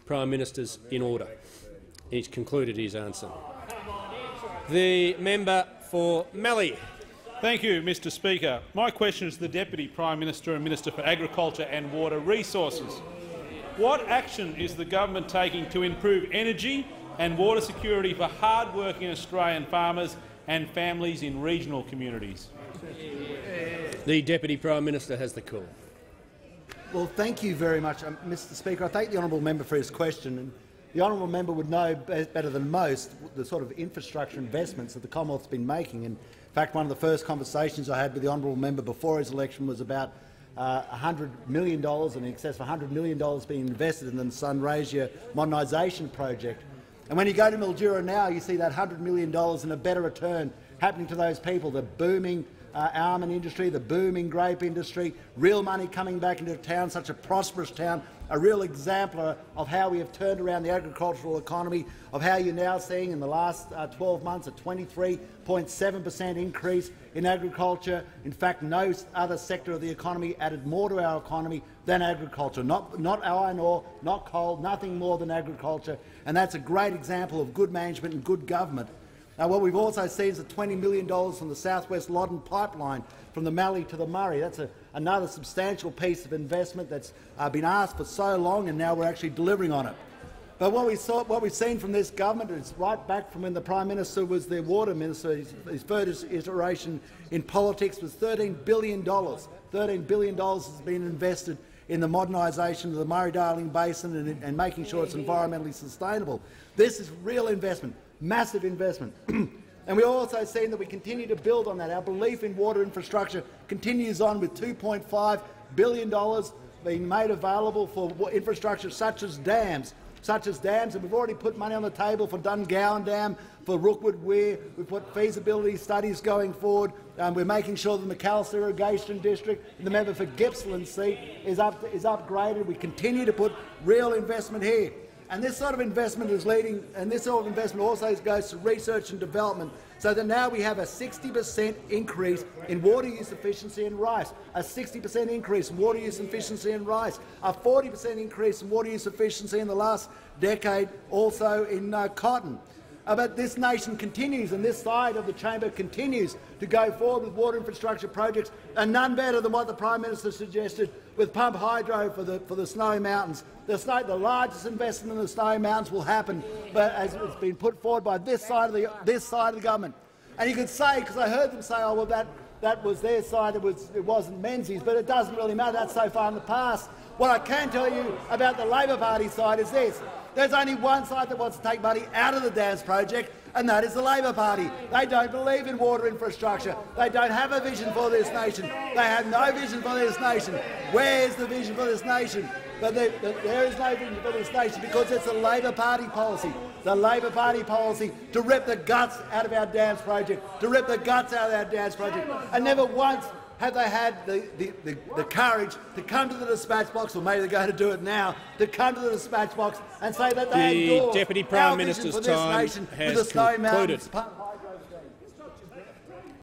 Prime Minister's in order. He's concluded his answer. The member for Mallee. Thank you, Mr Speaker. My question is to the Deputy Prime Minister and Minister for Agriculture and Water Resources. What action is the government taking to improve energy and water security for hard-working Australian farmers and families in regional communities? The Deputy Prime Minister has the call. Well, thank you very much, Mr Speaker. I thank the honourable member for his question. And the honourable member would know better than most the sort of infrastructure investments that the Commonwealth's been making. In fact, one of the first conversations I had with the honourable member before his election was about $100 million and in excess of $100 million being invested in the Sunraysia modernisation project. And when you go to Mildura now, you see that $100 million and a better return happening to those people, the booming almond industry, the booming grape industry, real money coming back into town, such a prosperous town, a real example of how we have turned around the agricultural economy, of how you're now seeing in the last 12 months a 23.7% increase in agriculture. In fact, no other sector of the economy added more to our economy than agriculture. Not iron ore, not coal, nothing more than agriculture. And that's a great example of good management and good government. Now, what we've also seen is the $20 million from the South West Loddon pipeline from the Mallee to the Murray. That's another substantial piece of investment that's been asked for so long, and now we're actually delivering on it. But what we've seen from this government is right back from when the Prime Minister was the Water Minister. His first iteration in politics was $13 billion. $13 billion has been invested in the modernisation of the Murray-Darling Basin and making sure it's environmentally sustainable. This is real investment. Massive investment. And we've also seen that we continue to build on that. Our belief in water infrastructure continues on with $2.5 billion being made available for infrastructure such as dams, and we've already put money on the table for Dungowan Dam, for Rookwood Weir. We've put feasibility studies going forward. We're making sure the McAllister Irrigation District, the member for Gippsland seat, is upgraded. We continue to put real investment here. And this sort of investment is leading, and this sort of investment also goes to research and development, so that now we have a 60% increase in water use efficiency in rice, a 60% increase in water use efficiency in rice, a 40% increase in water use efficiency in the last decade also in cotton. But this nation continues, and this side of the chamber continues to go forward with water infrastructure projects, and none better than what the Prime Minister suggested with pump hydro for the Snowy Mountains. The largest investment in the Snowy Mountains will happen, but as it's been put forward by this side of the government. And you could say, because I heard them say, "Oh well, that was their side, it wasn't Menzies," but it doesn't really matter. That's so far in the past. What I can tell you about the Labor Party side is this. There's only one side that wants to take money out of the dams project, and that is the Labor Party. They don't believe in water infrastructure. They don't have a vision for this nation. They have no vision for this nation. Where is the vision for this nation? But there is no vision for this nation because it's a Labor Party policy. The Labor Party policy to rip the guts out of our dams project, and never once have they had the courage to come to the dispatch box, or maybe they're going to do it now, to come to the dispatch box and say that they endorse the Deputy Prime our vision Minister's for this time nation has with the Snowy concluded. Mountains